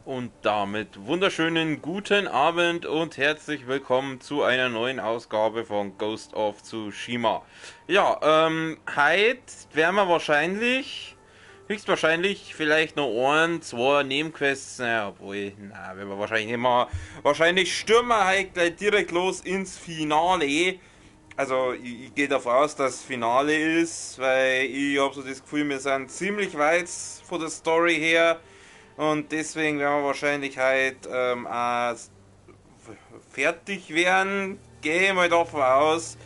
Und damit wunderschönen guten Abend und herzlich willkommen zu einer neuen Ausgabe von Ghost of Tsushima. Ja, heute werden wir höchstwahrscheinlich vielleicht noch ein, zwei Nebenquests, naja, obwohl, na, werden wir wahrscheinlich nicht mal, wahrscheinlich stürmen wir heute gleich direkt los ins Finale. Also, ich gehe davon aus, dass das Finale ist, weil ich habe so das Gefühl, wir sind ziemlich weit von der Story her. Und deswegen werden wir wahrscheinlich halt auch fertig werden. Gehe mal davon aus.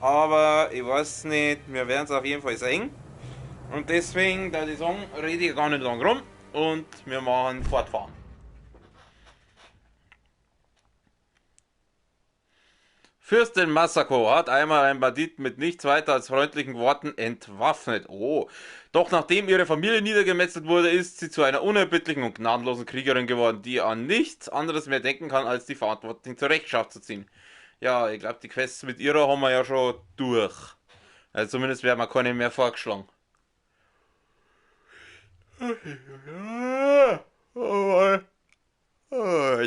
Aber ich weiß nicht, wir werden es auf jeden Fall sehen. Und deswegen, da ich sagen, rede ich gar nicht lang rum. Und wir machen fortfahren. Fürstin Masako hat einmal einen Banditen mit nichts weiter als freundlichen Worten entwaffnet. Oh. Doch nachdem ihre Familie niedergemetzelt wurde, ist sie zu einer unerbittlichen und gnadenlosen Kriegerin geworden, die an nichts anderes mehr denken kann, als die Verantwortlichen zur Rechenschaft zu ziehen. Ja, ich glaube, die Quests mit ihrer haben wir ja schon durch. Also zumindest werden wir keine mehr vorgeschlagen.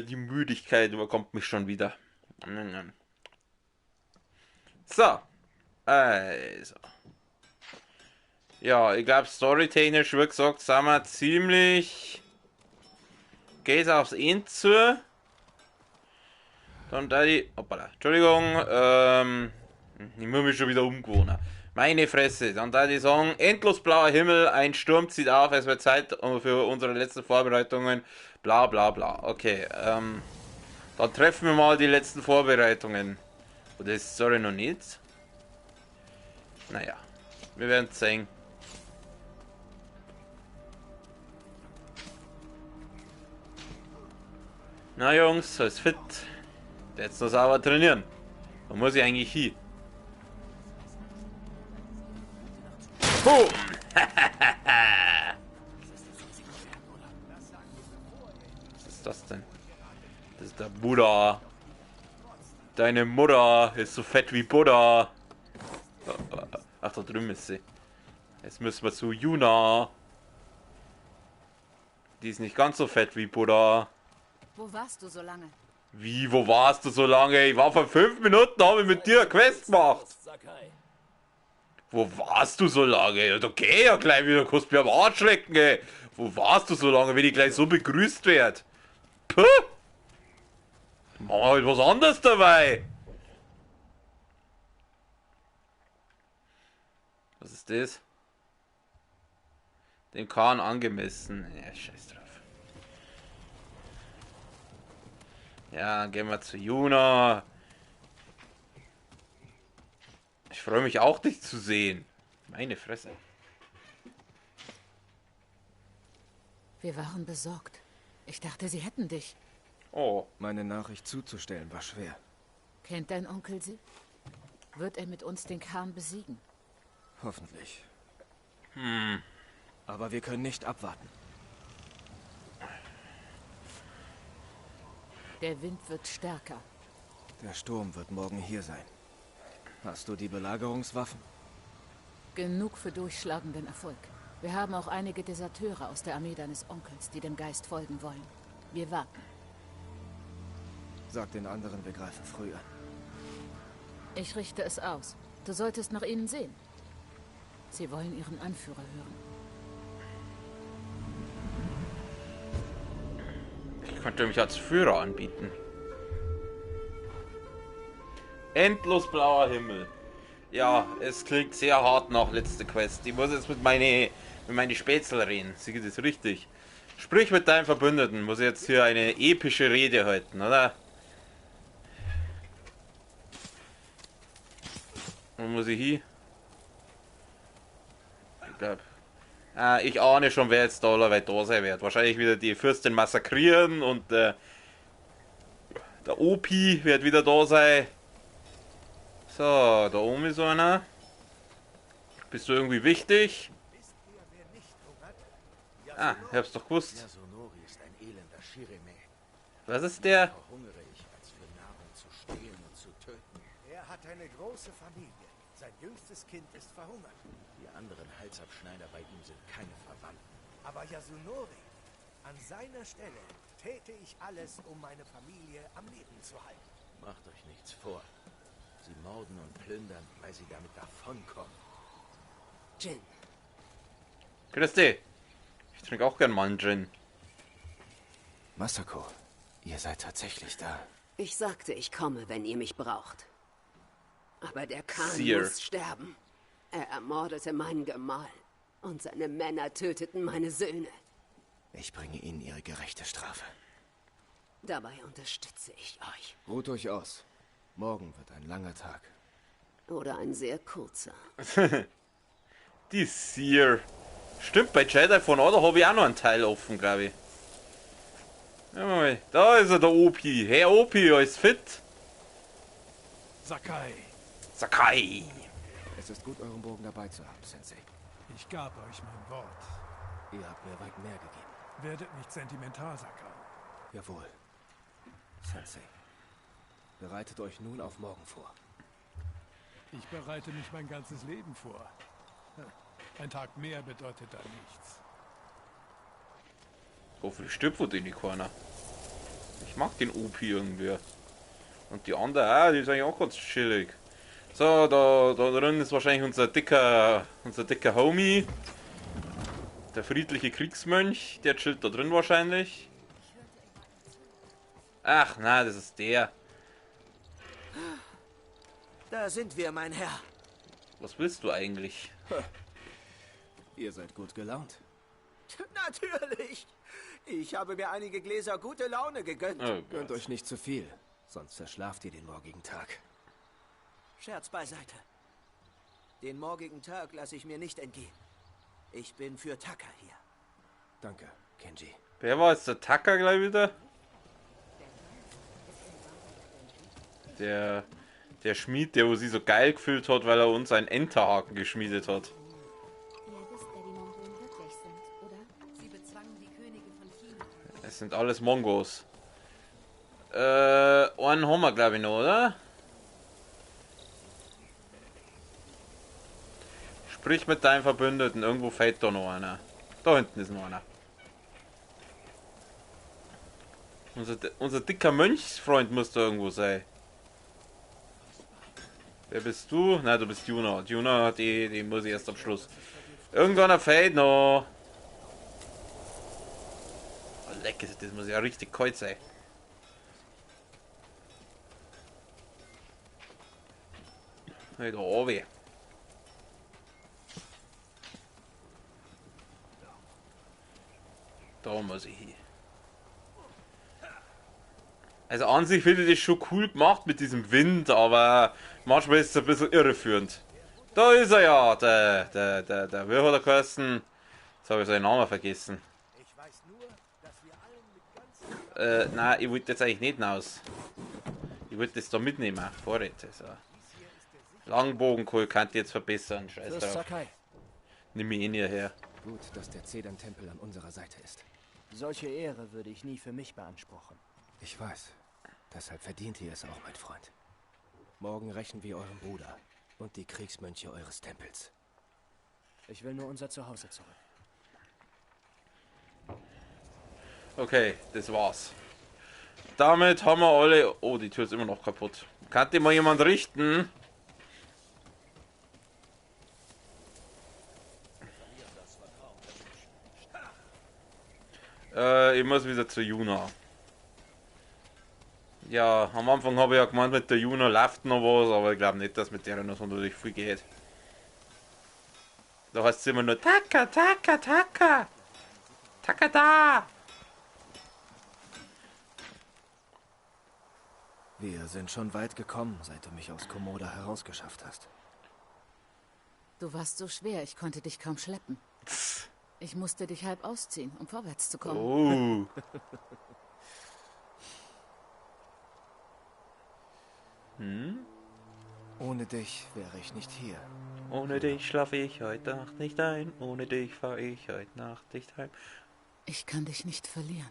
Die Müdigkeit überkommt mich schon wieder. So, also. Ja, ich glaube, storytechnisch, wie gesagt, sind wir ziemlich. Geht's aufs End zu. Dann da die. Hoppala, Entschuldigung, ich muss mich schon wieder umgewohnen. Meine Fresse, dann da die sagen, endlos blauer Himmel, ein Sturm zieht auf, es wird Zeit für unsere letzten Vorbereitungen, bla bla bla. Okay, dann treffen wir mal die letzten Vorbereitungen. Oder ist sorry noch nicht? Naja, wir werden sehen. Na Jungs, alles fit. Jetzt noch sauber trainieren. Da muss ich eigentlich hin. Boom! Was ist das denn? Das ist der Buddha. Deine Mutter ist so fett wie Buddha. Ach, da drüben ist sie. Jetzt müssen wir zu Yuna. Die ist nicht ganz so fett wie Buddha. Wo warst du so lange? Wie, wo warst du so lange? Ich war vor 5 Minuten, habe ich mit dir eine Quest gemacht. Wo warst du so lange? Da geh ja gleich wieder, kannst mir am Arsch lecken, ey. Wo warst du so lange, wenn ich gleich so begrüßt werd? Puh! Mach halt was anderes dabei. Was ist das? Dem Kahn angemessen. Ja, scheiß drauf. Ja, gehen wir zu Yuna. Ich freue mich auch, dich zu sehen. Meine Fresse. Wir waren besorgt. Ich dachte, sie hätten dich. Oh. Meine Nachricht zuzustellen war schwer. Kennt dein Onkel sie? Wird er mit uns den Khan besiegen? Hoffentlich. Aber wir können nicht abwarten. Der Wind wird stärker. Der Sturm wird morgen hier sein. Hast du die Belagerungswaffen? Genug für durchschlagenden Erfolg. Wir haben auch einige Deserteure aus der Armee deines Onkels, die dem Geist folgen wollen. Wir warten. Sag den anderen, wir greifen früh an. Ich richte es aus. Du solltest nach ihnen sehen. Sie wollen ihren Anführer hören. Ich könnte mich als Führer anbieten. Endlos blauer Himmel. Ja, es klingt sehr hart nach letzte Quest. Ich muss jetzt mit meine Spätzle reden. Sie geht es richtig. Sprich mit deinem Verbündeten. Muss jetzt hier eine epische Rede halten, oder? Wo muss ich hin? Ich glaube. Ich ahne schon, wer jetzt da allerweil da sein wird. Wahrscheinlich wieder die Fürstin massakrieren und der Opi wird wieder da sein. So, da oben ist einer. Bist du irgendwie wichtig? Ah, ich hab's doch gewusst. Yasunori ist ein elender Shirime. Was ist der? Verhungere ich, als für Nahrung zu stehlen und zu töten. Er hat eine große Familie. Sein jüngstes Kind ist verhungert. Die anderen Halsabschneider bei ihm sind keine Verwandten. Aber Yasunori, An seiner Stelle täte ich alles, um meine Familie am Leben zu halten. Macht euch nichts vor. Sie morden und plündern, weil sie damit davonkommen. Jin, Christi, ich trinke auch gern mal einen Gin. Masako, ihr seid tatsächlich da. ich sagte, ich komme, wenn ihr mich braucht. Aber der Khan Seer. muss sterben. Er ermordete meinen Gemahl. Und seine Männer töteten meine Söhne. Ich bringe ihnen ihre gerechte Strafe. Dabei unterstütze ich euch. Ruht euch aus. Morgen wird ein langer Tag. Oder ein sehr kurzer. Die Seer. Stimmt, bei Jedi von Order habe ich auch noch einen Teil offen, glaube ich. Ja, mal, da ist er, der OP. Hey OP, alles fit? Sakai, Sakai. Es ist gut, euren Bogen dabei zu haben, Sensei. ich gab euch mein Wort. Ihr habt mir weit mehr gegeben. Werdet nicht sentimental, Sakai. Jawohl. Sensei. Bereitet euch nun auf morgen vor. Ich bereite mich mein ganzes Leben vor. Ein Tag mehr bedeutet da nichts. Hoffentlich stirbt in die Corner. Ich mag den OP irgendwie. Und die andere, die ist eigentlich auch ganz chillig. So, da drin ist wahrscheinlich unser dicker Homie. Der friedliche Kriegsmönch, der chillt da drin wahrscheinlich. Ach, na, das ist der. Da sind wir, mein Herr. Was willst du eigentlich? Ihr seid gut gelaunt. Natürlich. Ich habe mir einige Gläser gute Laune gegönnt. Oh Gönnt Gott. euch nicht zu viel, sonst zerschlaft ihr den morgigen Tag. Scherz beiseite. Den morgigen Tag lasse ich mir nicht entgehen. Ich bin für Taka hier. Danke, Kenji. Wer war jetzt der Tacker gleich wieder? Der Schmied, der wo sie so geil gefühlt hat, weil er uns einen Enterhaken geschmiedet hat. Ihr wisst, wer die Mongolen wirklich sind, oder? Sie bezwangen die Könige von China. Es sind alles Mongos. Einen haben wir glaube ich noch, oder? Sprich mit deinen Verbündeten, irgendwo fällt da noch einer. Da hinten ist noch einer. Unser dicker Mönchsfreund muss da irgendwo sein. Wer bist du? Nein, du bist Juna. Juna, die muss ich erst am Schluss. Irgendwann fällt noch. Oh, lecker, das muss ja richtig kalt sein. Hey, da oben. Da muss ich hin. Also an sich finde ich das schon cool gemacht mit diesem Wind, aber manchmal ist es ein bisschen irreführend. Da ist er ja, der wie hat er geheißen? Jetzt habe ich seinen Namen vergessen. Ich weiß nur, dass wir allen mit ganz Nein, ich wollte jetzt eigentlich nicht hinaus. Ich wollte das da mitnehmen, Vorräte. So. Langbogenkohl kann ich jetzt verbessern, scheiß Fürst drauf. Sakai. Nimm mich ihn hierher. Gut, dass der Zedern-Tempel an unserer Seite ist. Solche Ehre würde ich nie für mich beanspruchen. Ich weiß. Deshalb verdient ihr es auch, mein Freund. Morgen rächen wir euren Bruder und die Kriegsmönche eures Tempels. Ich will nur unser Zuhause zurück. Okay, das war's. Damit haben wir alle... Oh, die Tür ist immer noch kaputt. Kann die mal jemand richten? Ich muss wieder zu Juna. Ja, am Anfang habe ich ja gemeint, mit der Juna läuft noch was, aber ich glaube nicht, dass mit der noch sonderlich viel geht. Da heißt es immer nur Taka, Taka, Taka. Taka da. Wir sind schon weit gekommen, seit du mich aus Komoda herausgeschafft hast. Du warst so schwer, ich konnte dich kaum schleppen. Ich musste dich halb ausziehen, um vorwärts zu kommen. Oh. Ohne dich wäre ich nicht hier. Ohne dich schlafe ich heute Nacht nicht ein. Ohne dich fahre ich heute Nacht nicht heim. Ich kann dich nicht verlieren.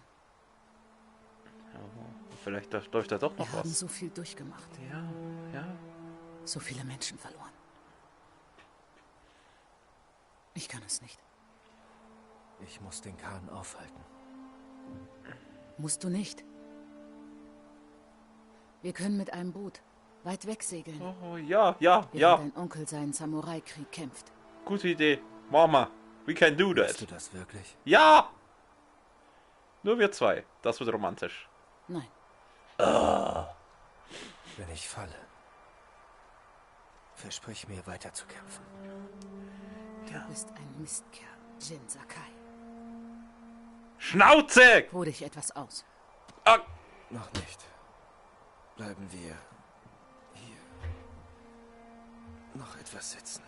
Oh, vielleicht läuft da doch noch Wir haben was. so viel durchgemacht, Ja, ja. so viele Menschen verloren. Ich kann es nicht. Ich muss den Khan aufhalten. Musst du nicht. Wir können mit einem Boot weit weg segeln. Oh, ja, ja, während ja. dein Onkel seinen Samurai-Krieg kämpft. Gute Idee. Machen wir. We can do that. Willst du das wirklich? Ja! Nur wir zwei. Das wird romantisch. Nein. Wenn ich falle, versprich mir weiter zu kämpfen. Du bist ein Mistkerl, Jin Sakai. Schnauze! Ruh dich etwas aus. Ah. Noch nicht. Bleiben wir hier noch etwas sitzen.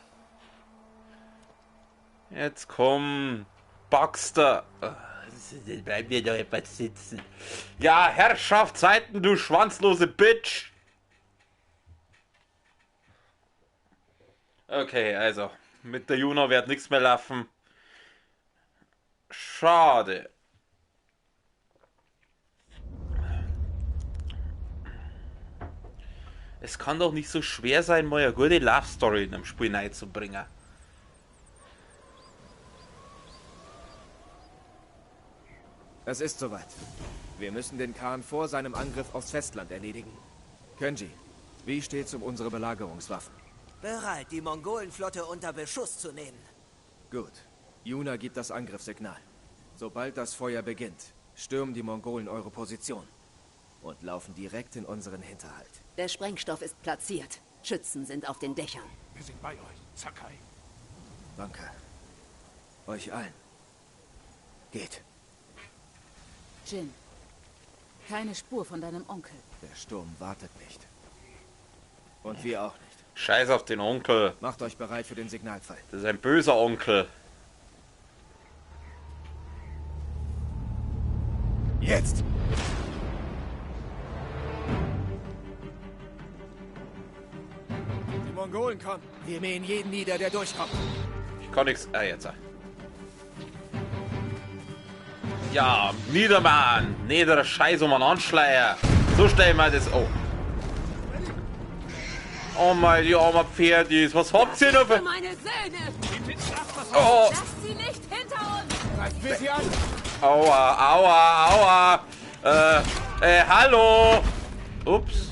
Jetzt komm, Baxter. Bleiben wir doch etwas sitzen. Ja, Herrschaftszeiten, du schwanzlose Bitch. Okay, also, mit der Juno wird nichts mehr laufen. Schade. Es kann doch nicht so schwer sein, mal eine gute Love Story in einem Spiel reinzubringen. Es ist soweit. Wir müssen den Khan vor seinem Angriff aufs Festland erledigen. Kenji, wie steht's um unsere Belagerungswaffen? Bereit, die Mongolenflotte unter Beschuss zu nehmen. Gut. Yuna gibt das Angriffssignal. Sobald das Feuer beginnt, stürmen die Mongolen eure Position und laufen direkt in unseren Hinterhalt. Der Sprengstoff ist platziert. Schützen sind auf den Dächern. Wir sind bei euch, Sakai. Danke. Euch allen. Geht. Jin, keine Spur von deinem Onkel. Der Sturm wartet nicht. Und wir auch nicht. Scheiß auf den Onkel. Macht euch bereit für den Signalfall. Das ist ein böser Onkel. Jetzt! Die Mongolen kommen. Wir mähen jeden nieder, der durchkommt. Ich kann nichts. Ah, jetzt. Ja, Niedermann. Nieder Scheiß um einen Anschleier. So stellen wir das. Oh. Oh mein, die arme Pferdis. Was habt ihr noch für... Meine Söhne! Oh. Lasst sie nicht hinter uns! Greift wir sie an! Aua, aua, aua. Hallo. Ups.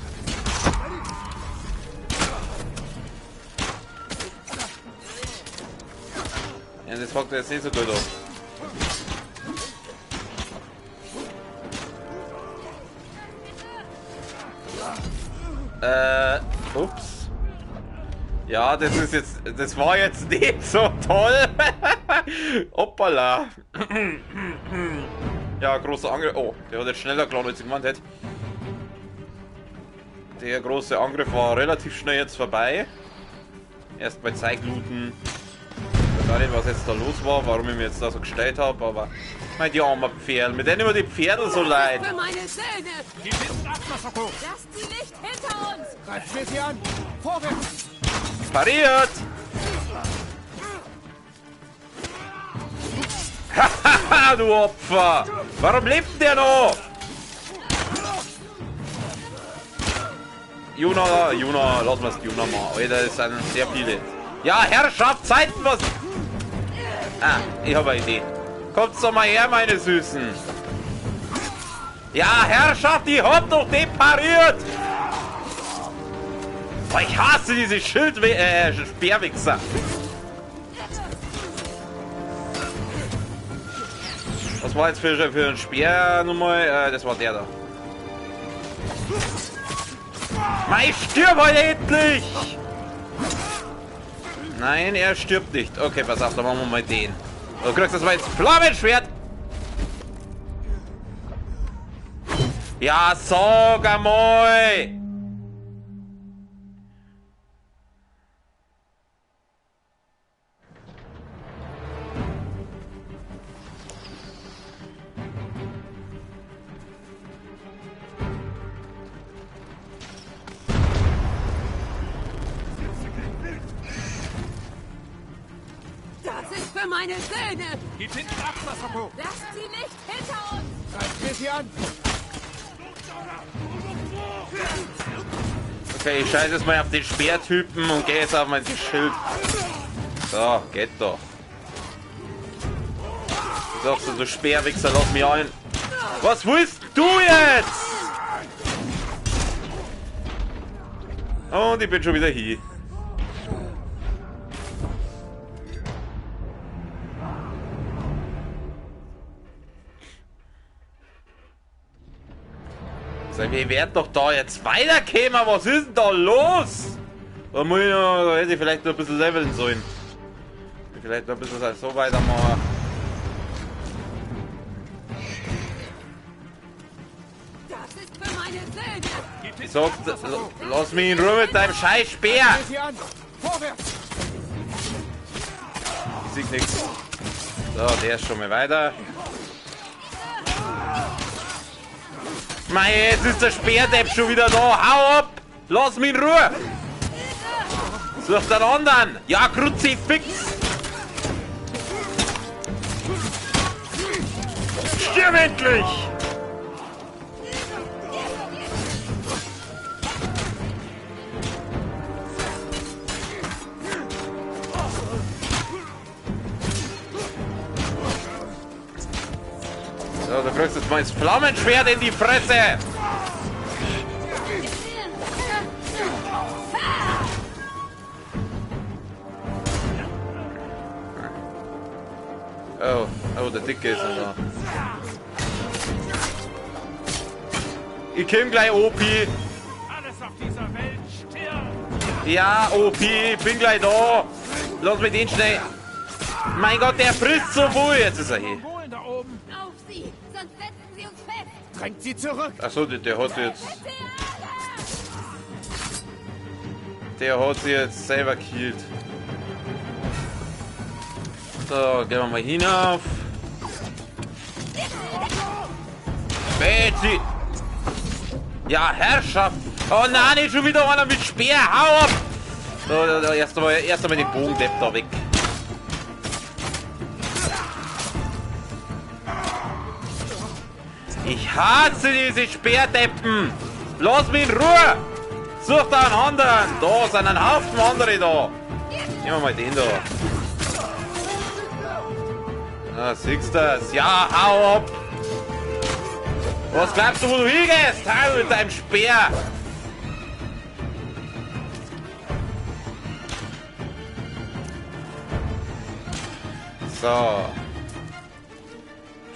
Ja, das packt jetzt nicht so gut auf. Ups. Ja, das ist jetzt, das war jetzt nicht so toll. Hoppala. Ja, großer Angriff. Oh, der hat jetzt schneller geladen, als ich gemeint hätte. Der große Angriff war relativ schnell jetzt vorbei. Erst bei Zeigluten. Ich weiß nicht, was jetzt da los war, warum ich mir jetzt da so gestellt habe, aber mein, die armen Pferde, mit denen immer die Pferde so leid. Für meine Söhne! Lasst sie nicht hinter uns! Greift wir sie an! Vorwärts! Pariert! Hahaha, du Opfer! Warum lebt der noch? Juna, lass mal's Juna mal. Alter, das sind sehr viele. Ja, Herrschaft, Zeiten, was... Ah, ich habe eine Idee. Kommt doch mal her, meine Süßen. Ja, Herrschaft, die hat doch den pariert. Oh, ich hasse diese Speerwichser. Was war jetzt für ein Speer nochmal? Das war der da. Mei, stirb heute endlich! Nein, er stirbt nicht. Okay, pass auf, dann machen wir mal den. Du kriegst das mal ins Flammenschwert. Ja, sag einmal! Das ist für meine Söhne! Geht hinten ab, Masako! Lasst sie nicht hinter uns! Greift wir sie an! Okay, ich scheiße jetzt mal auf den Speertypen und gehe jetzt auf mein Schild. So, geht doch. Sagst du, du Speerwichser, lass mich ein. Was willst du jetzt? Und ich bin schon wieder hier. So, wir werden doch da jetzt weiterkommen. Was ist denn da los? Da muss ich noch, da hätte ich vielleicht noch ein bisschen leveln sollen. Vielleicht noch ein bisschen so weitermachen. Das ist für meine Söhne! Sag, lass mich in Ruhe mit deinem scheiß Speer! Vorwärts! Ich sehe nichts. So, der ist schon mal weiter. Mei, jetzt ist der Speerdepp schon wieder da. Hau ab! Lass mich in Ruhe! Such den anderen! Ja, Kruzifix! Stirb endlich! So, du kriegst jetzt mal das Flammenschwert in die Fresse! Oh, der Dicke ist noch da. Ich komm gleich, OP. Alles auf dieser Welt stirbt. Ja, OP, ich bin gleich da. Lass mich den schnell. Mein Gott, der frisst so wohl. Jetzt ist er hier. Mongolen da oben. Auf sie, sonst setzen sie uns fest! Drängt sie zurück! Achso, der hat jetzt. Der hat sie jetzt selber gekillt. So, gehen wir mal hinauf. Betsy! Ja, Herrschaft! Oh nein, nicht schon wieder einer mit Speer! Hau ab! So, erst einmal den Bogendepp da weg. Ich hasse diese Speerdeppen! Lass mich in Ruhe! Such da einen anderen! Da sind ein Haufen andere da! Nehmen wir mal den da. Ah, siehst du das? Ja, hau ab! Was glaubst du, wo du hingehst? Hau mit deinem Speer! So.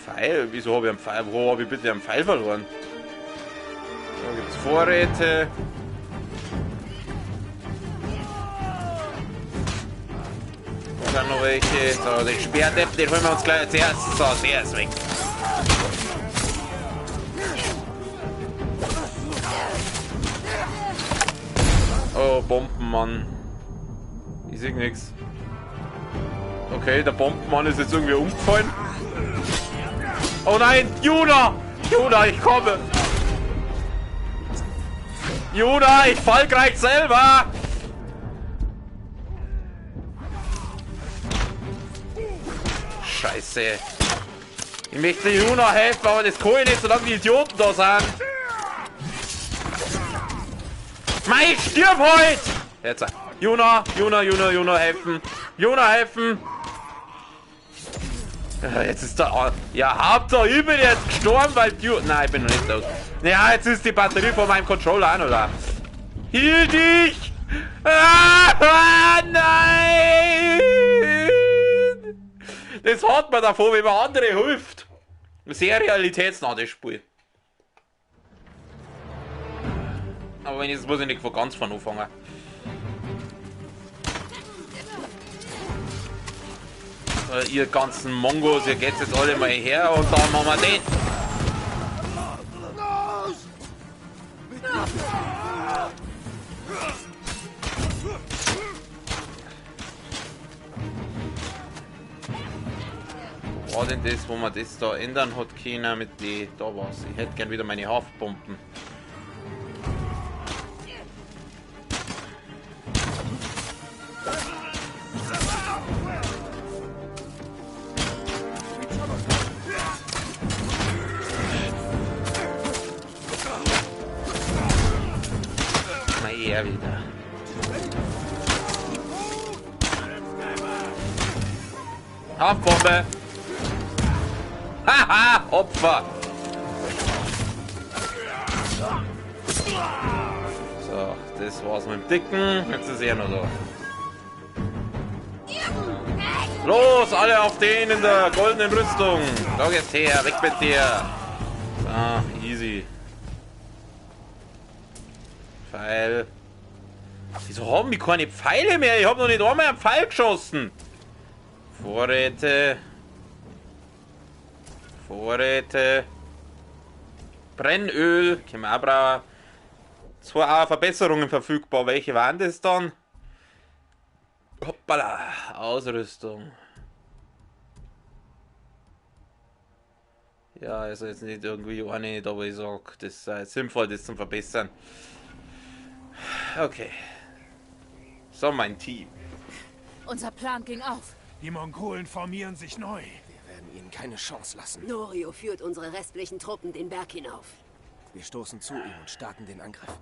Pfeil? Wieso habe ich einen Pfeil? Wo habe ich bitte einen Pfeil verloren? Da gibt es Vorräte. Da sind noch welche. So, den Speerdepp, den holen wir uns gleich als erstes. So, der ist weg. Oh, Bombenmann. Ich sehe nichts. Okay, der Bombenmann ist jetzt irgendwie umgefallen. Oh nein, Juna! Juna, ich komme! Juna, ich fall gleich selber! Scheiße. Ich möchte Juna helfen, aber das kann ich nicht, solange die Idioten da sind. Mei, stirb heute! Jetzt. Juna helfen. Juna helfen. Jetzt ist da. Ja, Hauptsache, ich bin jetzt gestorben, weil du. Nein, ich bin noch nicht tot. Ja, jetzt ist die Batterie von meinem Controller an, oder? Hielt dich! Ah, nein! Das hat man davon, wenn man andere hilft. Sehr realitätsnah, das Spiel. Aber wenn jetzt muss ich nicht von ganz von anfangen. Ihr ganzen Mongos, ihr geht jetzt alle mal her und dann machen wir den. War denn das, wo man das da ändern hat können mit die, da war's. Ich hätte gern wieder meine Haftbomben. Wieder. Haftbombe! Haha, Opfer! So, das war's mit dem Dicken. Jetzt ist er noch da. Los, alle auf den in der goldenen Rüstung. Da geht's her, weg mit dir. So, easy. Pfeil. Wieso haben die keine Pfeile mehr? Ich habe noch nicht einmal einen Pfeil geschossen. Vorräte. Vorräte. Brennöl. Können wir auch brauchen. 2 Verbesserungen verfügbar. Welche waren das dann? Hoppala. Ausrüstung. Ja, also jetzt nicht irgendwie eine, aber ich sag, das ist sinnvoll, das zu verbessern. Okay. So, mein Team. Unser Plan ging auf. Die Mongolen formieren sich neu. Wir werden ihnen keine Chance lassen. Norio führt unsere restlichen Truppen den Berg hinauf. Wir stoßen zu ihm und starten den Angriff.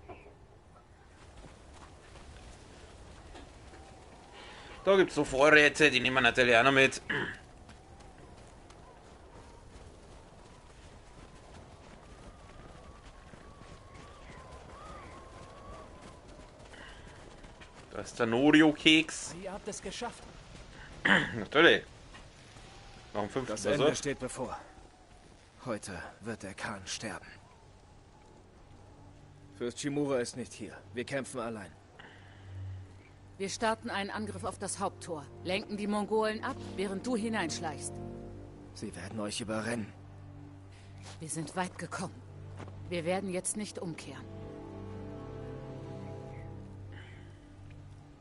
Da gibt es so Vorräte, die nehmen wir natürlich auch noch mit. Da ist der Norio-Keks. Ihr habt es geschafft. Natürlich. Noch ein 5. Das Ende steht bevor. Heute wird der Khan sterben. Fürst Shimura ist nicht hier. Wir kämpfen allein. Wir starten einen Angriff auf das Haupttor, lenken die Mongolen ab, während du hineinschleichst. Sie werden euch überrennen. Wir sind weit gekommen. Wir werden jetzt nicht umkehren.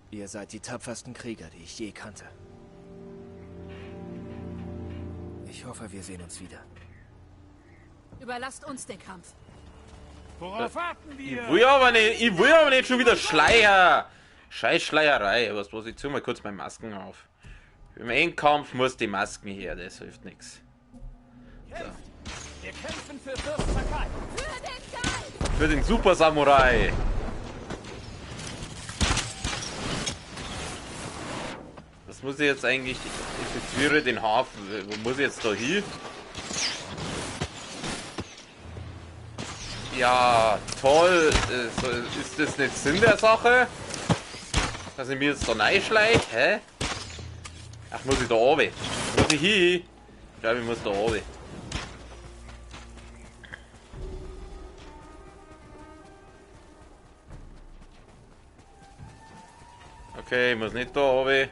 Ihr seid die tapfersten Krieger, die ich je kannte. Ich hoffe, wir sehen uns wieder. Überlasst uns den Kampf. Worauf warten wir? Ich will aber nicht schon wieder Schleier. Scheiß Schleierei. Was bloß, ich zieh mal kurz meine Masken auf. Im Endkampf muss die Masken her, das hilft nichts. So. Wir kämpfen für Fürst Sakai. Für den Geist! Für den Super Samurai. Was muss ich jetzt eigentlich? Ich effektuiere den Hafen. Wo muss ich jetzt da hin? Ja, toll. Ist das nicht Sinn der Sache? Dass ich mir jetzt da reinschleiche? Hä? Ach, muss ich da oben? Muss ich hin? Ich glaube, ich muss da oben. Okay, ich muss nicht da oben.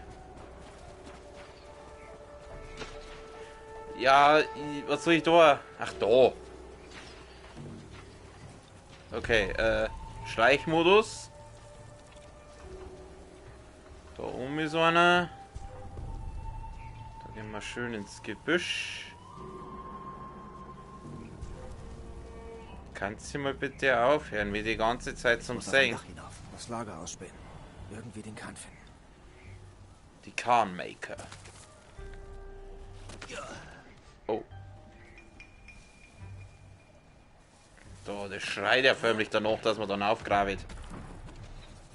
Ja, was soll ich da? Ach, da. Okay, Schleichmodus. Da oben ist einer. Da gehen wir schön ins Gebüsch. Kannst du mal bitte aufhören, wie die ganze Zeit zum Singen? Das Lager ausspähen. Irgendwie den Khan finden. Die Khanmaker. Oh. Da, das schreit ja förmlich danach, dass man dann aufgraben.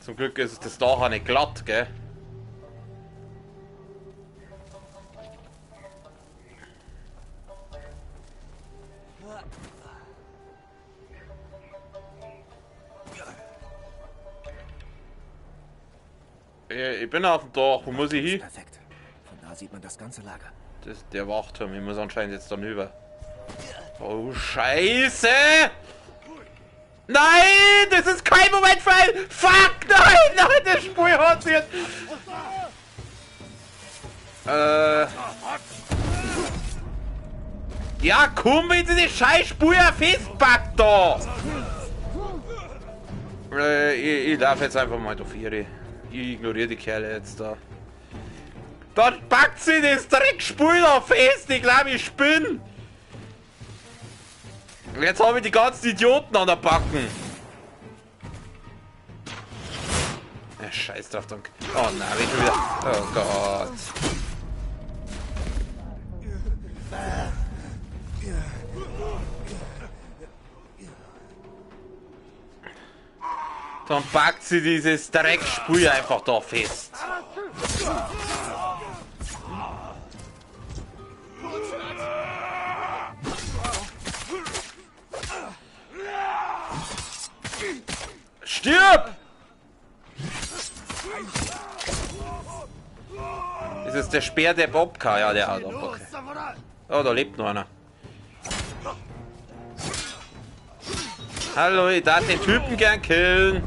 Zum Glück ist das Dach auch nicht glatt, gell? Ich bin auf dem Dach, wo muss ich hin? Perfekt. Von da sieht man das ganze Lager. Das ist der Wachturm, ich muss anscheinend jetzt dann über. Oh, Scheiße! Nein, das ist kein Moment für ein... Fuck, nein, das Spiel hat jetzt... Ja, komm, wenn sie die scheiß Spur festpackt da! Ich darf jetzt einfach mal auf ihre. Ich ignoriere die Kerle jetzt da. Dann packt sie das Dreckspul da fest, ich glaube, ich spinne. Jetzt habe ich die ganzen Idioten an der Backen. Ja, scheiß drauf, danke. Oh nein, ich schon wieder. Oh Gott. Dann packt sie dieses Dreckspul einfach da fest. Stirb! Ist es der Speer der Bobka? Ja, der hat auch. Okay. Oh, da lebt noch einer. Hallo, ich darf den Typen gern killen.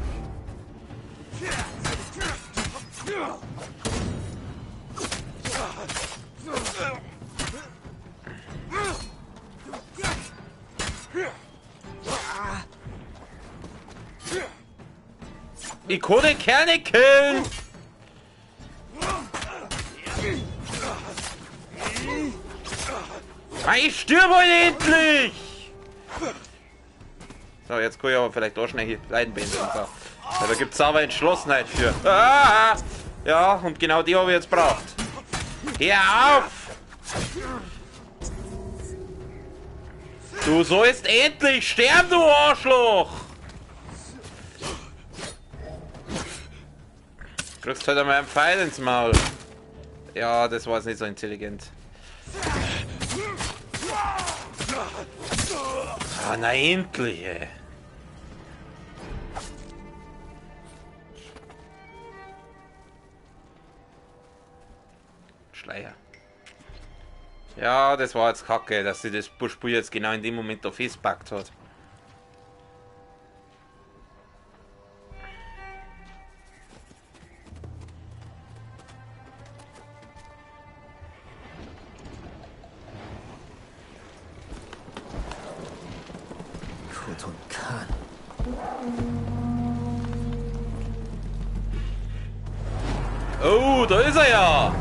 Ich kann den Kerl nicht killen. Ich stirb heute endlich! So, jetzt kann ich aber vielleicht auch schnell hier einbinden. So. Ja, da gibt es aber Entschlossenheit für. Ah, ja, und genau die habe ich jetzt braucht. Hör auf! Du sollst endlich sterben, du Arschloch! Du kriegst halt einmal einen Pfeil ins Maul. Ja, das war jetzt nicht so intelligent. Ah, na endlich, ey. Schleier. Ja, das war jetzt kacke, dass sie das Spiel jetzt genau in dem Moment da festpackt hat. Oh, da ist er ja!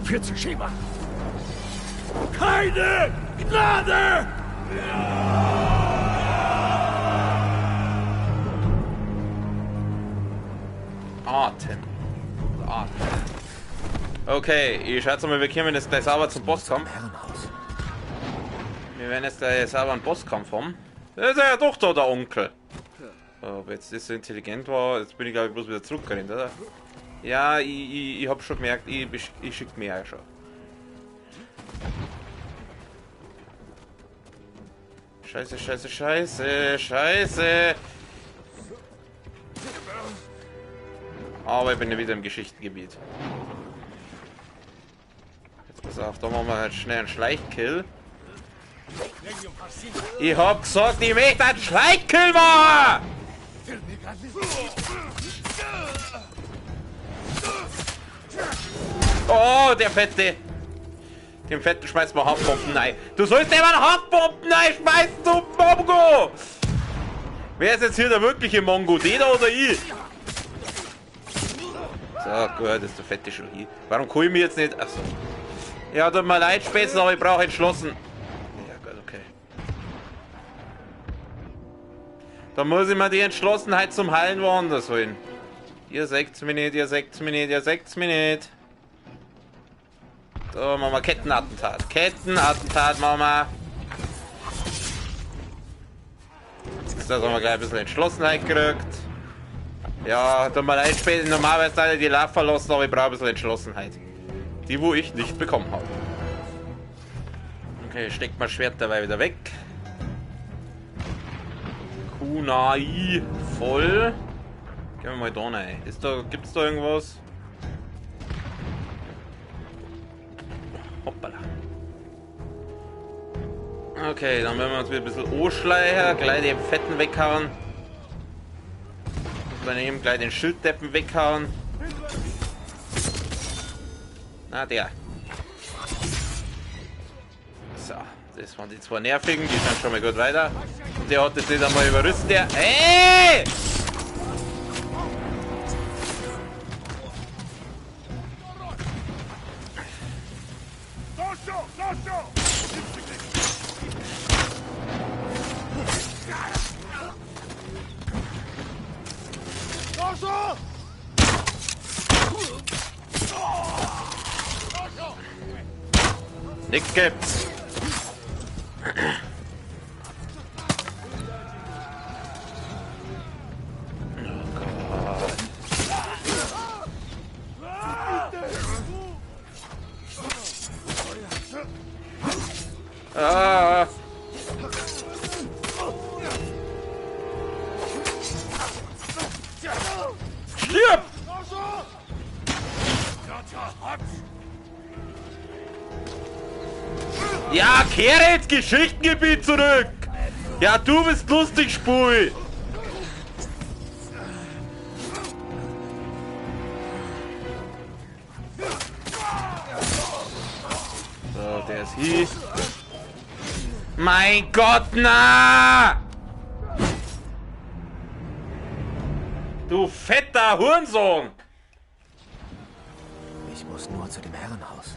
Für Tsushima! Keine Gnade! Atem. Okay, ich schätze mal, wir kommen jetzt gleich sauber zum Bosskampf. Wir werden jetzt gleich sauber einen Bosskampf haben. Das ist ja doch da, der Onkel. Aber jetzt das so intelligent war, jetzt bin ich glaube ich bloß wieder zurückgerannt, oder? Ja, ich hab schon gemerkt, ich schicke mir ja schon. Scheiße, scheiße, scheiße, scheiße! Aber ich bin ja wieder im Geschichtengebiet. Jetzt pass auf, da machen wir halt schnell einen Schleichkill. Ich hab gesagt, ich möchte einen Schleichkill machen! Oh, der Fette! Dem Fetten schmeißt man Handbomben rein. Du sollst immer Handbomben reinschmeißen, du Mongo! Wer ist jetzt hier der wirkliche Mongo? Der oder ich? So, gut, ist der Fette schon hier. Warum kann ich mir jetzt nicht... Achso. Ja, tut mir leid, Spätzle, aber ich brauche entschlossen. Ja, gut, okay. Da muss ich mir die Entschlossenheit zum Heilen woanders holen. Ihr seht's mir nicht, ihr seht's mir nicht, ihr seht's mir nicht. So, machen wir Kettenattentat. Kettenattentat, machen wir. Jetzt haben wir gleich ein bisschen Entschlossenheit gekriegt. Ja, tut mir leid, später normalerweise alle die Lava verlassen, aber ich brauche ein bisschen Entschlossenheit. Die, wo ich nicht bekommen habe. Okay, steckt mal Schwert dabei wieder weg. Kunai voll. Gehen wir mal da rein. Gibt's da irgendwas? Hoppala. Okay, dann werden wir uns wieder ein bisschen anschleichen, gleich den Fetten weghauen. Daneben gleich den Schilddeppen weghauen. Na, der. So, das waren die zwei nervigen, die sind schon mal gut weiter. Und der hat das nicht einmal überrüstet, der. Hey! Nix gibt's. Ja, kehre ins Geschichtengebiet zurück! Ja, du bist lustig, Spui! So, der ist hier. Mein Gott, na! Du fetter Hurensohn! Ich muss nur zu dem Herrenhaus.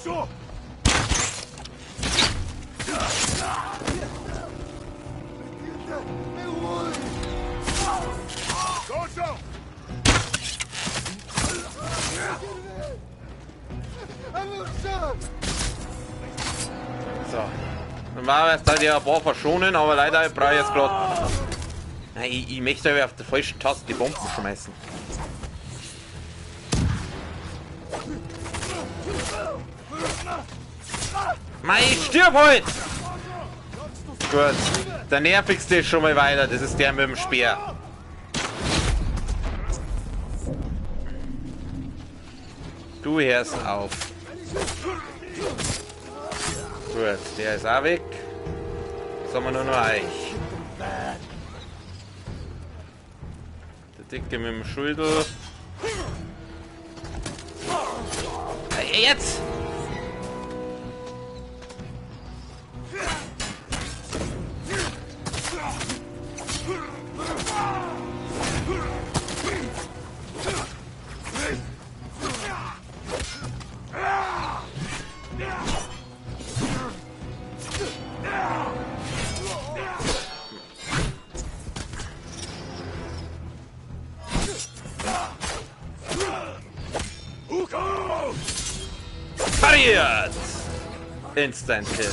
So. Dann war es halt ja ein paar verschonen, aber leider brauche ich jetzt gerade. Nein, ich möchte aber auf der falschen Taste die Bomben schmeißen. Mei, ich stirb halt! Gut, der nervigste ist schon mal weiter, das ist der mit dem Speer. Du hörst auf. Gut, der ist auch weg. Jetzt haben wir nur noch euch. Der Dicke mit dem Schulter. Hey, jetzt! Pariert! Instant Kill.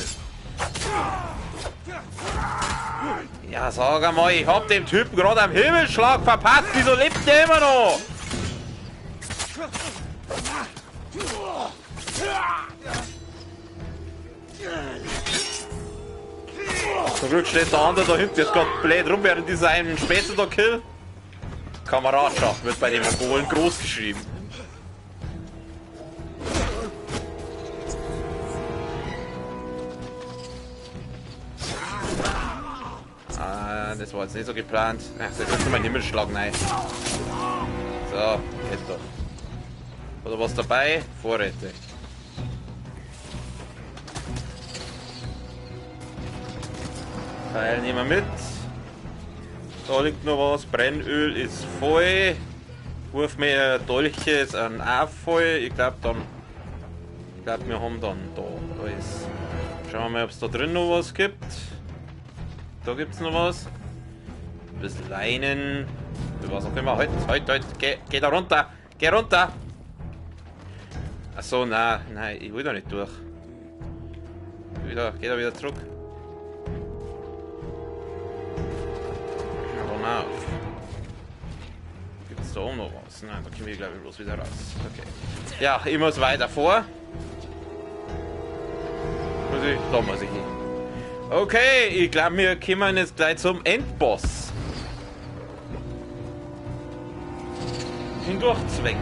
Ja, sag einmal, ich hab dem Typen gerade am Himmelschlag verpasst. Wieso lebt der immer noch? Zum Glück steht der andere da hinten jetzt gerade blöd rum, während dieser einen später da Kill. Kameradschaft wird bei den Mongolen groß geschrieben. Das war jetzt nicht so geplant. Ach, das ist mein Himmelschlag, nein. So, geht doch. Oder was dabei? Vorräte. Pfeil nehmen wir mit. Da liegt noch was. Brennöl ist voll. Wurfmeer Dolche ist auch voll. Ich glaube wir haben dann da alles. Schauen wir mal, ob es da drin noch was gibt. Da gibt es noch was. Ein bisschen Leinen. Was auch immer. Halt. Geh da runter. Geh runter. Achso, nein, ich will da nicht durch. Geh da wieder zurück. Auf. Gibt es da auch noch was? Nein, da können wir glaube ich bloß wieder raus. Okay. Ja, ich muss weiter vor. Da muss ich hin. Okay, ich glaube, wir kommen jetzt gleich zum Endboss. Hindurchzwängen.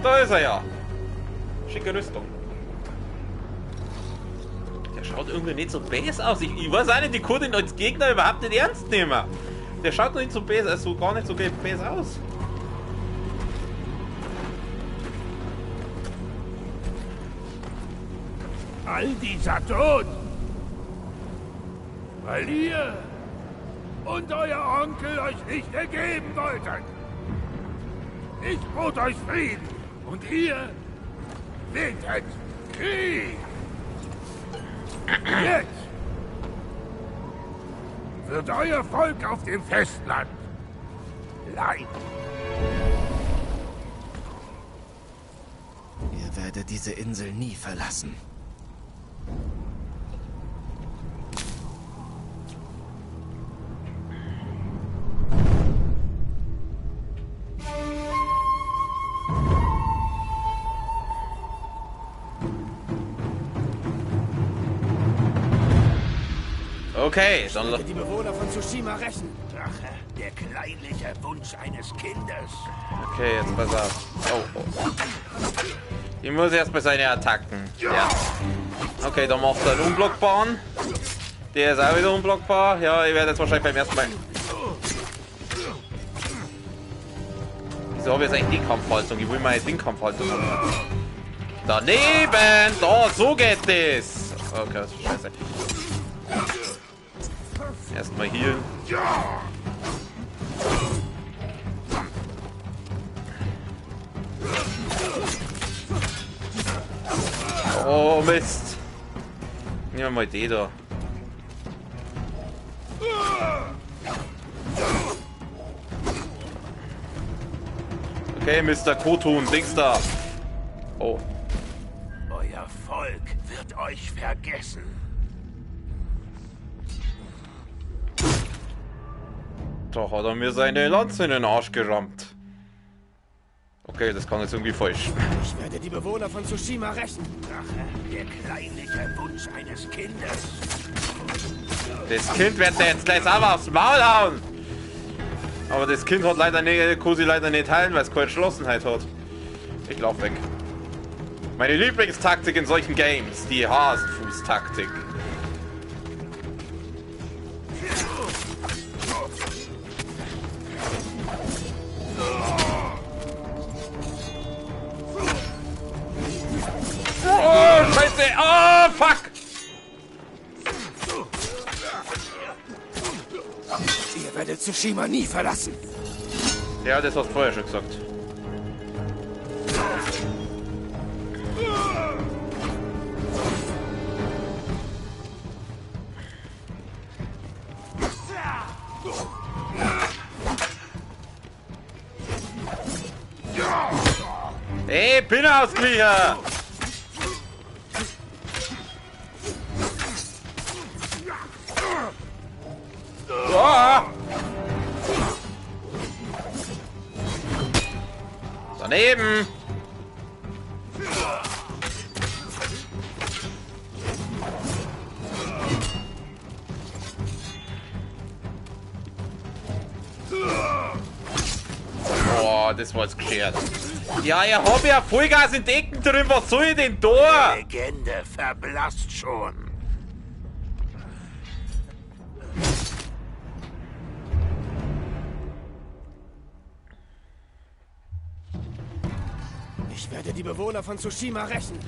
Da ist er ja. Schicke Rüstung. Der schaut irgendwie nicht so bäs aus. Ich weiß auch nicht, die Kurde als Gegner überhaupt nicht ernst nehmen. Der schaut nicht so bäs, also gar nicht so bäs aus. All dieser Tod, weil ihr und euer Onkel euch nicht ergeben wollten. Ich bot euch Frieden und ihr willtet Krieg. Jetzt wird euer Volk auf dem Festland leiden. Ihr werdet diese Insel nie verlassen. Okay, dann... Die Bewohner von Tsushima rächen. Drache, der kleinliche Wunsch eines Kindes. Okay, jetzt pass auf. Oh. Ich muss erst bei seinen Attacken. Ja. Okay, dann macht er einen unblockbaren. Der ist auch wieder unblockbar. Ja, ich werde jetzt wahrscheinlich beim ersten Mal... Wieso habe ich jetzt eigentlich die Kampfhaltung? Ich will meine Ding-Kampfhaltung haben. Daneben! Da, so geht das! Okay, das ist scheiße. Erstmal healen. Oh Mist! Nehmen wir mal die da. Okay, Mr. Kotun, Dings da. Oh. Euer Volk wird euch vergessen. Da hat er mir seine Lanze in den Arsch gerammt. Okay, das kann jetzt irgendwie falsch. Ich werde die Bewohner von Tsushima rächen. Drache, der kleinliche Wunsch eines Kindes. Das Kind wird jetzt gleich aber aufs Maul hauen. Aber das Kind hat leider nicht, kann sie leider nicht heilen, weil es keine Entschlossenheit hat. Ich lauf weg. Meine Lieblingstaktik in solchen Games, die Hasenfuß-Taktik. Oh, Scheiße! Oh, fuck! Ihr werdet Tsushima nie verlassen. Ja, das hast du vorher schon gesagt. Ey, Pinneauskriecher! Oh! Daneben! Oh, das war jetzt geschert. Ja, ich hab ja Vollgas in Decken drin, was soll ich denn da? Die Legende verblasst schon. Ich werde die Bewohner von Tsushima rächen.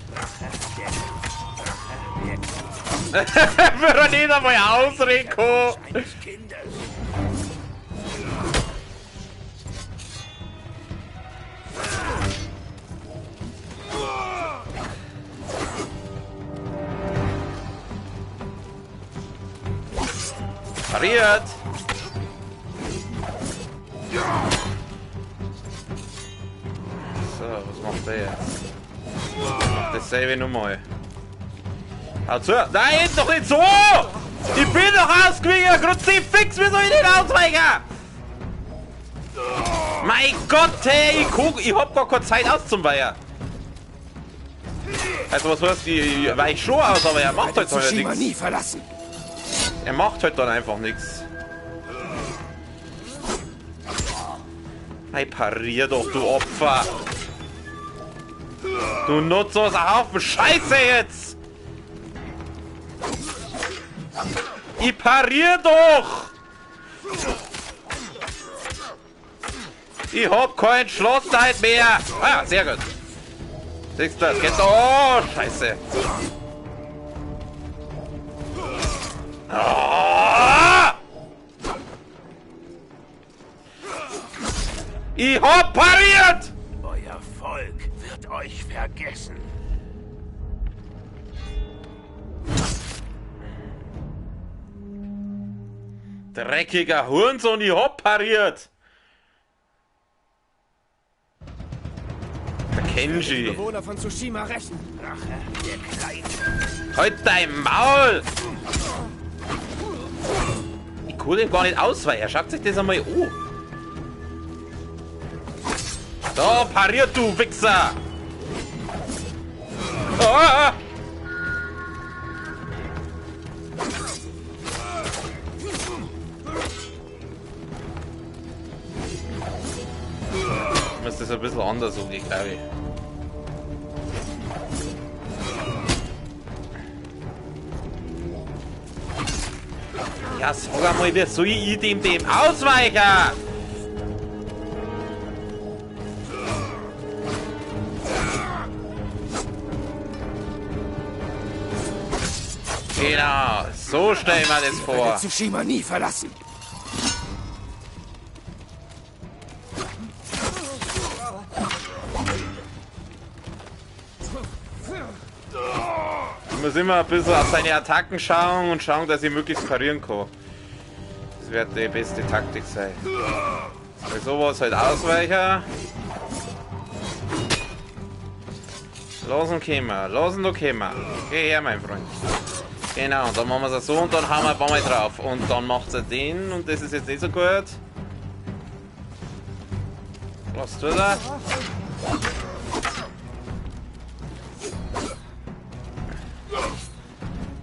Für nicht einmal aus, Rico! Pariert! So, was macht der jetzt? Macht dasselbe nochmal. Hau zu! Nein, doch nicht so! Ich bin doch ausgewichen! Kruzifix, wie soll ich nicht ausweichen? Mein Gott, hey! Ich hab gar keine Zeit auszuweichen! Also was heißt, ich weich schon aus, aber er macht halt Tsushima nie verlassen. Er macht halt dann einfach nichts. Hey, parier doch, du Opfer! Du nutzloser Haufen Scheiße jetzt! Ich parier doch! Ich hab keine Entschlossenheit mehr! Ah, sehr gut. Siehst du das? Geht oh, Scheiße! Oh! Ich hab pariert! Euer Volk wird euch vergessen. Dreckiger Hurensohn, ich hab pariert! Der Kenji. Die Bewohner von Tsushima rächen. Drache, der Kleine. Halt dein Maul! Ich kann den gar nicht ausweichen. Schaut sich das einmal an. So, pariert du Wichser! Muss das ein bisschen anders umgehen, glaube ich. Ja, sag einmal, wie soll ich dem ausweichen? Genau, so stellen wir das vor. Ich werde Tsushima nie verlassen. Ich muss immer ein bisschen auf seine Attacken schauen und schauen, dass ich möglichst parieren kann. Das wird die beste Taktik sein. Bei sowas halt ausweichen. Lassen kommen, lassen du kommen. Geh her, mein Freund. Genau, und dann machen wir es so und dann hauen wir ein paar Mal drauf. Und dann macht er den und das ist jetzt nicht so gut. Was tut er?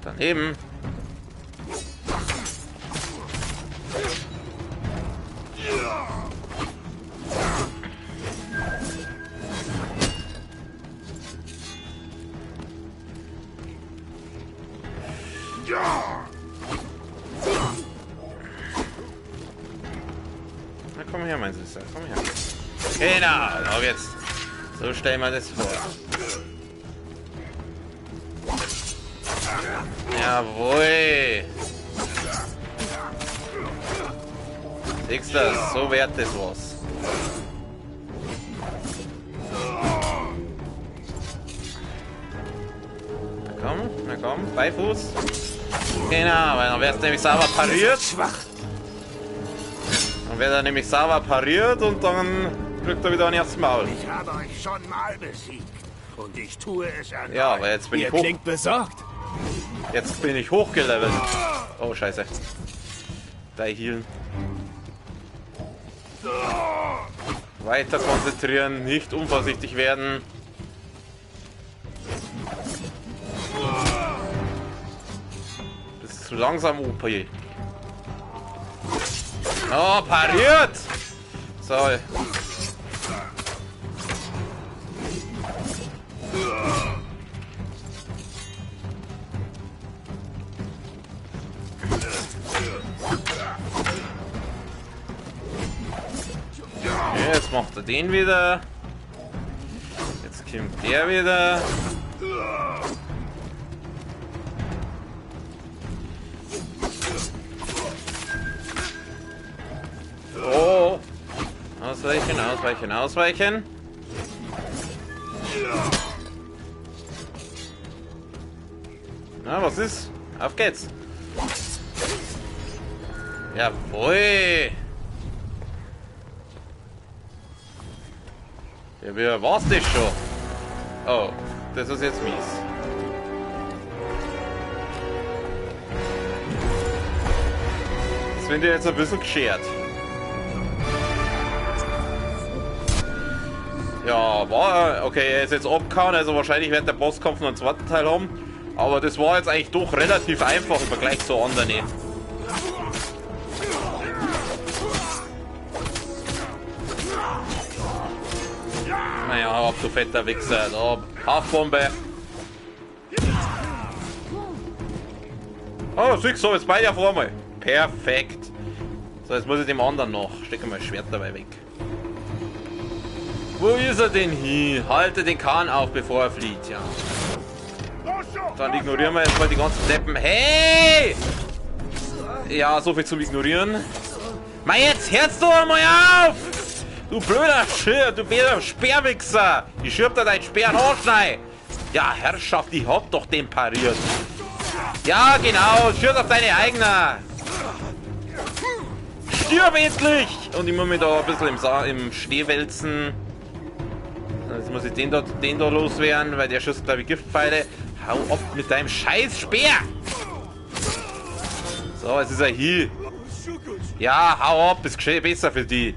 Daneben. Na komm her, mein Süßer, komm her. Genau, so geht's. So stellen wir das vor. Jawohl. Siehst du das? So wert das was. Na komm, Beifuß. Genau, weil dann wär's nämlich sauber pariert. Dann wird er nämlich sauber pariert und dann kriegt er wieder ein erstes Maul. Ich habe euch schon mal besiegt und ich tue es erneut. Ja, aber jetzt bin ich hoch. Klingt besorgt. Jetzt bin ich hochgelevelt. Oh, scheiße. Gleich healen. Weiter konzentrieren, nicht unvorsichtig werden. Das ist zu langsam, OP. Oh, pariert! So. Jetzt macht er den wieder. Jetzt kommt der wieder. Oh. Ausweichen, ausweichen, ausweichen. Na, was ist? Auf geht's. Jawohl. Ja, wie war's das schon? Oh, das ist jetzt mies. Das finde ich jetzt ein bisschen geschert. Ja, war okay, er ist jetzt abgehauen, also wahrscheinlich wird der Bosskampf noch einen zweiten Teil haben. Aber das war jetzt eigentlich doch relativ einfach im Vergleich zu anderen. Naja, ab du fetter Wichser. Da, Haftbombe. Oh, siehst du, jetzt beide auf einmal. Perfekt. So, jetzt muss ich dem anderen noch. Stecke mal das Schwert dabei weg. Wo ist er denn hin? Halte den Kahn auf, bevor er flieht, ja. Dann ignorieren wir jetzt mal die ganzen Deppen. Hey! Ja, so viel zum Ignorieren. Mei, jetzt hörst du mal auf! Du blöder Schirr, du blöder Speerwichser! Ich schirb da dein Speer anschnei! Ja, Herrschaft, ich hab doch den pariert. Ja, genau, schirb auf deine eigene! Stirb endlich! Und ich muss mich da ein bisschen im Schnee wälzen. Jetzt muss ich den da loswerden, weil der schießt, glaube ich, Giftpfeile. Hau ab mit deinem scheiß Speer! So, jetzt ist er hier. Ja, hau ab, ist besser für die.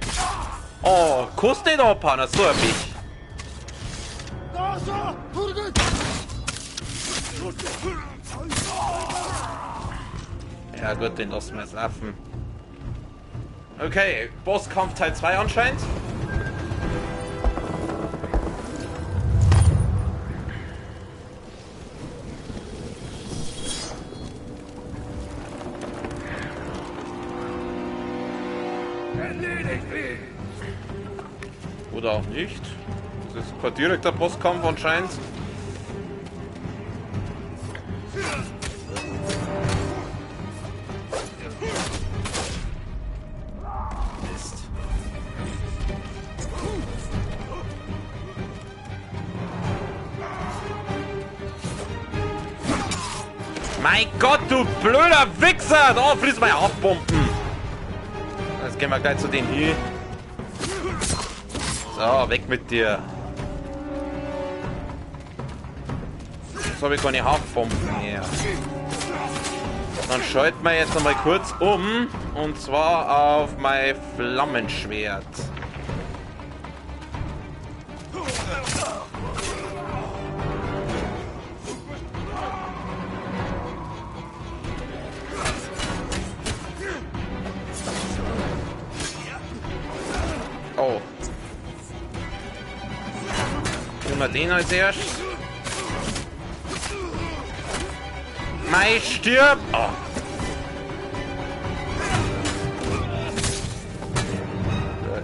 Oh, kuss den abhauen, so ein Pech. Ja gut, den lassen wir jetzt laufen. Okay, Bosskampf Teil 2 anscheinend. Oder auch nicht. Das ist kein direkter Bosskampf anscheinend. Mist. Mein Gott, du blöder Wichser! Da fließt mal aufpumpen! Jetzt gehen wir gleich zu denen hier. So, weg mit dir. Jetzt habe ich keine Haftbomben mehr. Dann schalten wir jetzt nochmal kurz um. Und zwar auf mein Flammenschwert. Oh. Tun wir den als erstes. Mei, stirb! Oh. Gut.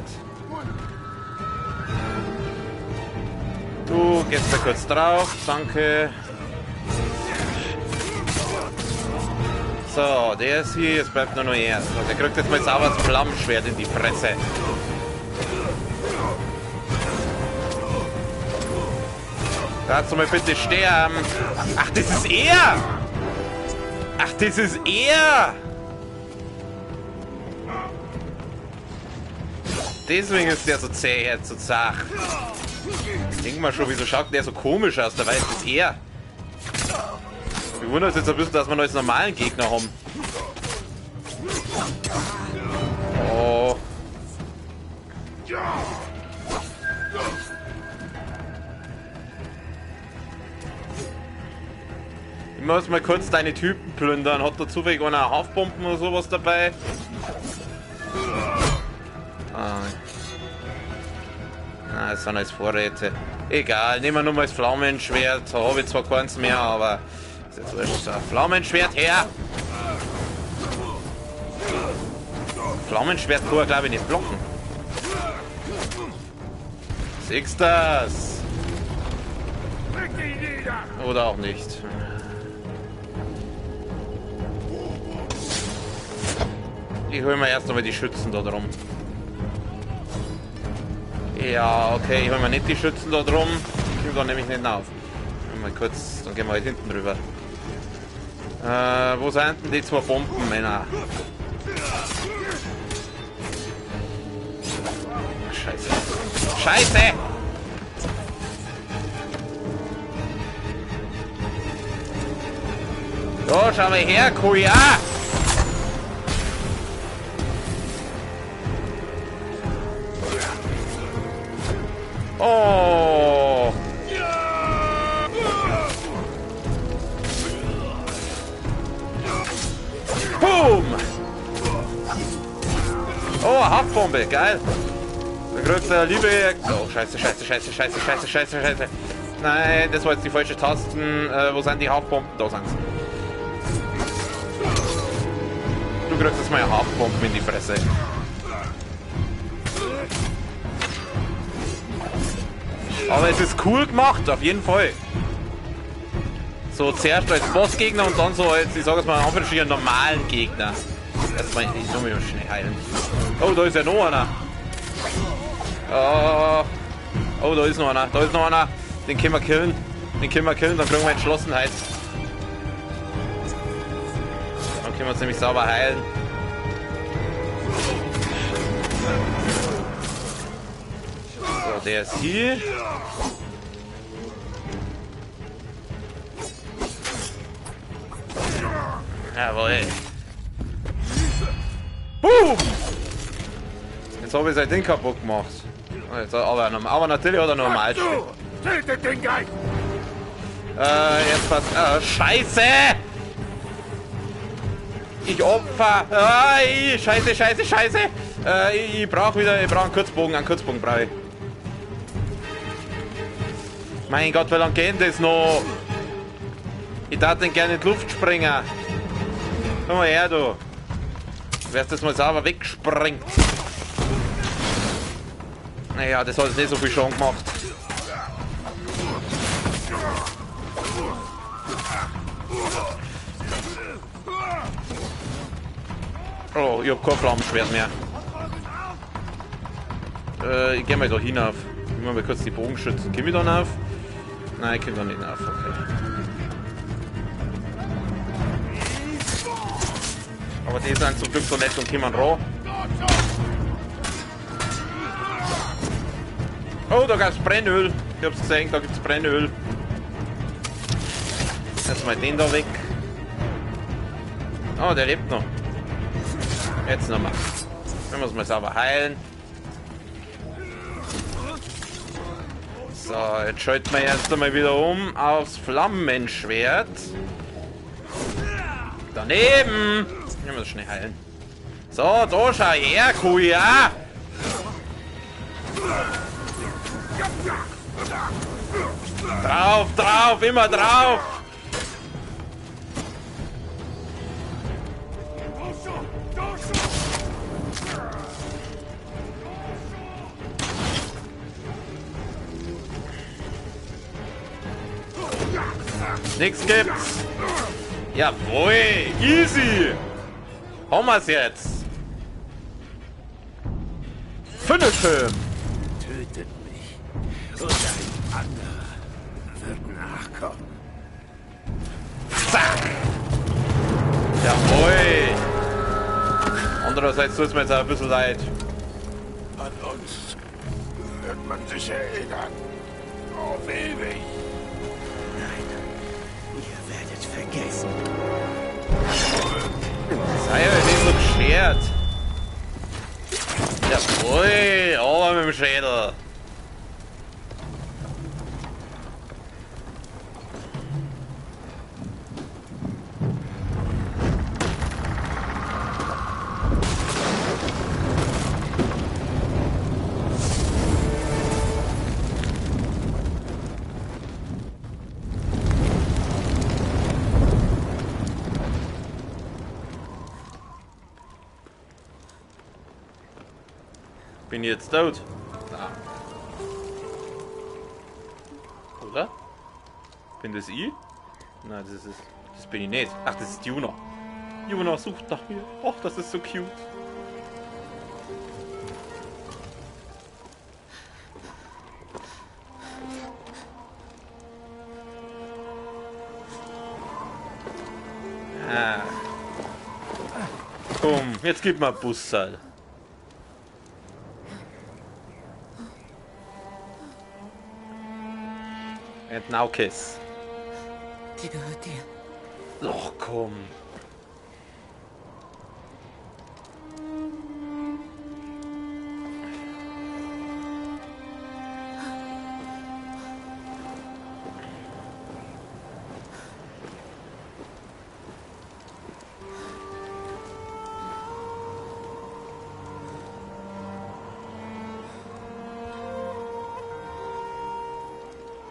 Du gehst da kurz drauf, danke. So, der ist hier, jetzt bleibt nur noch er. Also, der kriegt jetzt mal sauber das Flammenschwert in die Fresse. Kannst du mal bitte sterben? Ach, das ist er! Ach, das ist er! Deswegen ist der so zäh jetzt, so zach. Ich denke mal schon, wieso schaut der so komisch aus? Dabei ist das er. Wir wundern uns jetzt ein bisschen, dass wir noch als normalen Gegner haben. Oh. Ich muss mal kurz deine Typen plündern. Hat da zufällig einer Haftbomben oder sowas dabei? Ah, das sind alles Vorräte. Egal, nehmen wir nur mal das Flammenschwert. Da habe ich zwar keins mehr, aber ist jetzt wurscht. So, Flammenschwert her! Flammenschwert kann er, glaube ich, nicht blocken. Siehst das? Oder auch nicht. Ich hole mir erst einmal die Schützen da drum. Ja, okay, ich hole mir nicht die Schützen da drum. Ich komme da nämlich nicht auf. Mal kurz, dann gehen wir halt hinten rüber. Wo sind denn die zwei Bombenmänner? Scheiße. Scheiße! So, schau mal her, Kuya! Oh! Boom! Oh, Haftbombe, geil! Da kriegt der liebe... Oh, scheiße, scheiße, scheiße, scheiße, scheiße, scheiße, scheiße. Nein, das war jetzt die falsche Tasten. Wo sind die Haftbomben? Da sind sie. Du kriegst jetzt mal Haftbomben in die Fresse. Aber es ist cool gemacht, auf jeden Fall. So, zuerst als Bossgegner und dann so als, ich sage es mal, einen normalen Gegner. Erstmal, ich soll mich mal schnell heilen. Oh, da ist ja noch einer. Oh, da ist noch einer. Da ist noch einer. Den können wir killen. Den können wir killen, dann kriegen wir Entschlossenheit. Dann können wir uns nämlich sauber heilen. So, der ist hier. Jawohl. Boom! Jetzt habe ich sein Ding kaputt gemacht. Jetzt, aber natürlich hat er normal gespielt. Tötet den Geist! Jetzt was. Scheiße! Ich opfer! Scheiße, scheiße, scheiße! Ich brauche einen Kurzbogen. Einen Kurzbogen brauche ich. Mein Gott, wie lange geht das noch? Ich darf den gerne in die Luft springen. Komm mal her, du. Du wirst das mal sauber wegsprengt. Naja, das hat jetzt nicht so viel Schaden gemacht. Oh, ich hab kein Flammenschwert mehr. Ich geh mal da hinauf. Ich muss mal kurz die Bogenschützen. Komm ich da hinauf? Nein, ich komm da nicht hinauf. Okay. Aber die sind zum Glück so nett und kommen ran. Oh, da gibt's Brennöl. Ich hab's gesehen, da gibt's Brennöl. Jetzt mal den da weg. Oh, der lebt noch. Jetzt nochmal. Wir müssen mal sauber heilen. So, jetzt schalten wir erst einmal wieder um aufs Flammenschwert. Daneben! Wir müssen schnell heilen. So, da schau her, Kuya! Drauf, drauf, immer drauf! Nix gibt's. Jawohl, easy. Hauen wir's jetzt. Finish him. Tötet mich. Und ein anderer wird nachkommen. Zack. Jawohl. Andererseits tut's mir jetzt auch ein bisschen leid. An uns wird man sich erinnern. Auf ewig. Vergessen. Sei ja nicht so beschert. Jawohl, aber mit dem Schädel. Bin ich jetzt tot? Ah. Oder? Bin das ich? Nein, das bin ich nicht. Ach, das ist Juna. Juna sucht nach mir. Och, das ist so cute. Ah. Komm, jetzt gib mal Bussal. And now kiss. Die gehört dir. Och, komm.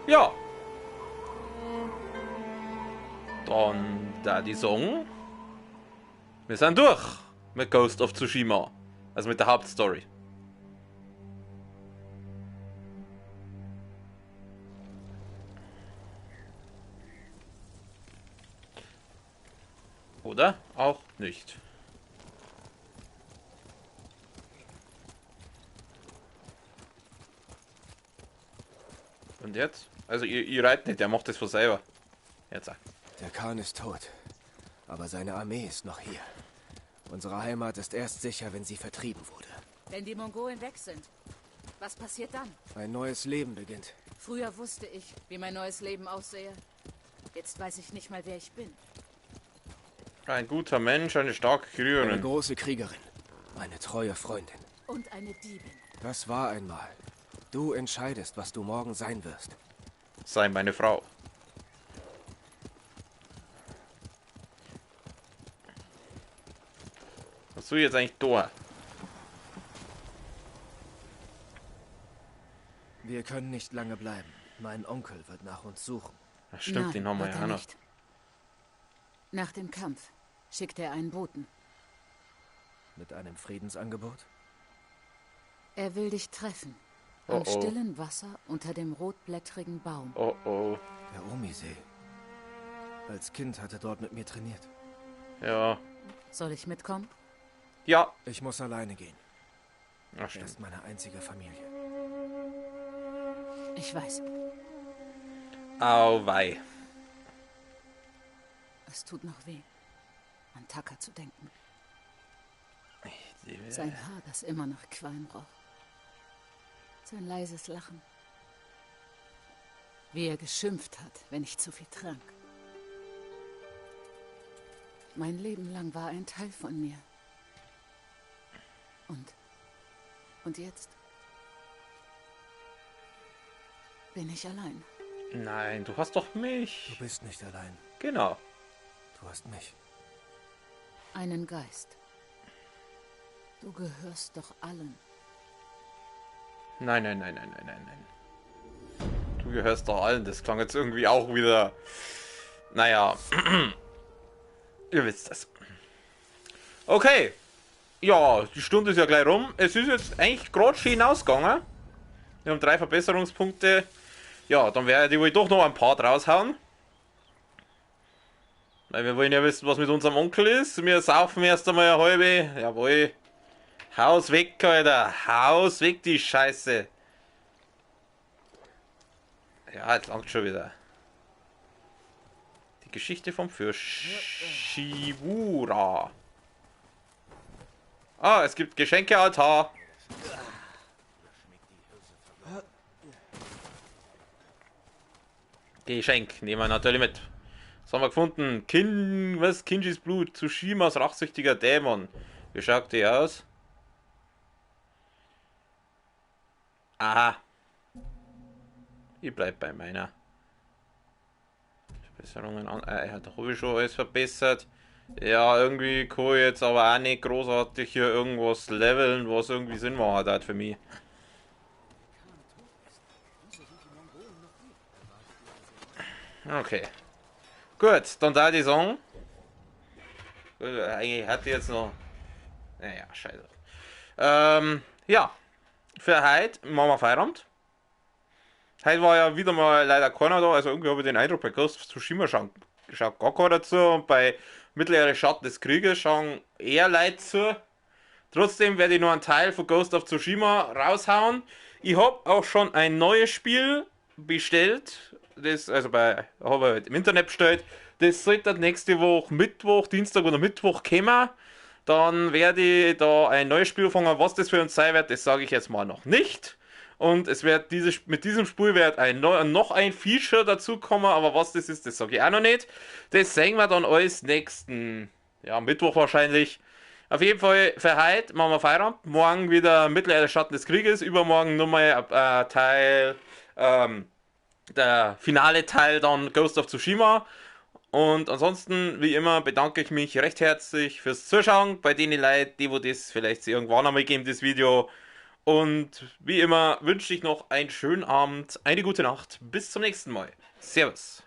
Ja. Dann da die Song. Wir sind durch mit Ghost of Tsushima. Also mit der Hauptstory. Oder auch nicht. Und jetzt? Also ihr reitet nicht, der macht das von selber. Jetzt. Der Khan ist tot. Aber seine Armee ist noch hier. Unsere Heimat ist erst sicher, wenn sie vertrieben wurde. Wenn die Mongolen weg sind, was passiert dann? Ein neues Leben beginnt. Früher wusste ich, wie mein neues Leben aussehe. Jetzt weiß ich nicht mal, wer ich bin. Ein guter Mensch, eine starke Kriegerin. Eine große Kriegerin. Meine treue Freundin. Und eine Diebin. Das war einmal. Du entscheidest, was du morgen sein wirst. Sei meine Frau. Was soll ich jetzt eigentlich da? Wir können nicht lange bleiben. Mein Onkel wird nach uns suchen. Ach, stimmt, den haben wir ja noch. Nach dem Kampf schickt er einen Boten. Mit einem Friedensangebot? Er will dich treffen. Am stillen Wasser unter dem rotblättrigen Baum. Oh oh. Der Omisee. Als Kind hat er dort mit mir trainiert. Ja. Soll ich mitkommen? Ja. Ich muss alleine gehen. Ach, er stimmt. ist meine einzige Familie. Ich weiß. Auweih. Es tut noch weh, an Tucker zu denken. Sein Haar, das immer nach Qualm roch. Sein leises Lachen. Wie er geschimpft hat, wenn ich zu viel trank. Mein Leben lang war ein Teil von mir. Und jetzt bin ich allein. Nein, du hast doch mich. Du bist nicht allein. Genau. Du hast mich. Einen Geist. Du gehörst doch allen. Nein, nein, nein, nein, nein, nein, nein. Du gehörst doch allen. Das klang jetzt irgendwie auch wieder... Naja. Ihr wisst es. Okay. Ja, die Stunde ist ja gleich rum. Es ist jetzt eigentlich gerade schön ausgegangen. Wir haben 3 Verbesserungspunkte. Ja, dann werde ich wohl doch noch ein paar raushauen. Weil wir wollen ja wissen, was mit unserem Onkel ist. Wir saufen erst einmal eine halbe. Jawohl. Haus weg, Alter. Haus weg, die Scheiße. Ja, jetzt langt schon wieder. Die Geschichte vom Fürst Shivura. Ah, es gibt Geschenkealtar. Geschenk nehmen wir natürlich mit. Was haben wir gefunden? Kinjis Blut. Tsushimas rachsüchtiger Dämon. Wie schaut die aus? Aha. Ich bleib bei meiner. Verbesserungen an. Er hat doch schon alles verbessert. Ja, irgendwie kann ich jetzt aber auch nicht großartig hier irgendwas leveln, was irgendwie Sinn macht hat für mich. Okay. Gut, dann da die Song. Eigentlich hatte ich jetzt noch. Naja, scheiße. Ja. Für heute machen wir Feierabend. Heute war ja wieder mal leider keiner da, also irgendwie habe ich den Eindruck, bei Ghost of Tsushima schaut gar keiner zu und bei Mittlere Schatten des Krieges schauen eher Leute zu. Trotzdem werde ich noch einen Teil von Ghost of Tsushima raushauen. Ich habe auch schon ein neues Spiel bestellt, das habe ich im Internet bestellt. Das sollte nächste Woche Mittwoch, Dienstag oder Mittwoch kommen. Dann werde ich da ein neues Spiel fangen. Was das für uns sein wird, das sage ich jetzt mal noch nicht. Und es wird mit diesem Spiel wird noch ein Feature dazu kommen, aber was das ist, das sage ich auch noch nicht. Das sehen wir dann alles nächsten Mittwoch wahrscheinlich. Auf jeden Fall für heute machen wir Feierabend. Morgen wieder Mittlere Schatten des Krieges. Übermorgen nochmal Teil, der finale Teil dann Ghost of Tsushima. Und ansonsten, wie immer, bedanke ich mich recht herzlich fürs Zuschauen. Bei denen Leuten, die wo das vielleicht irgendwann einmal geben, das Video. Und wie immer wünsche ich noch einen schönen Abend, eine gute Nacht. Bis zum nächsten Mal. Servus.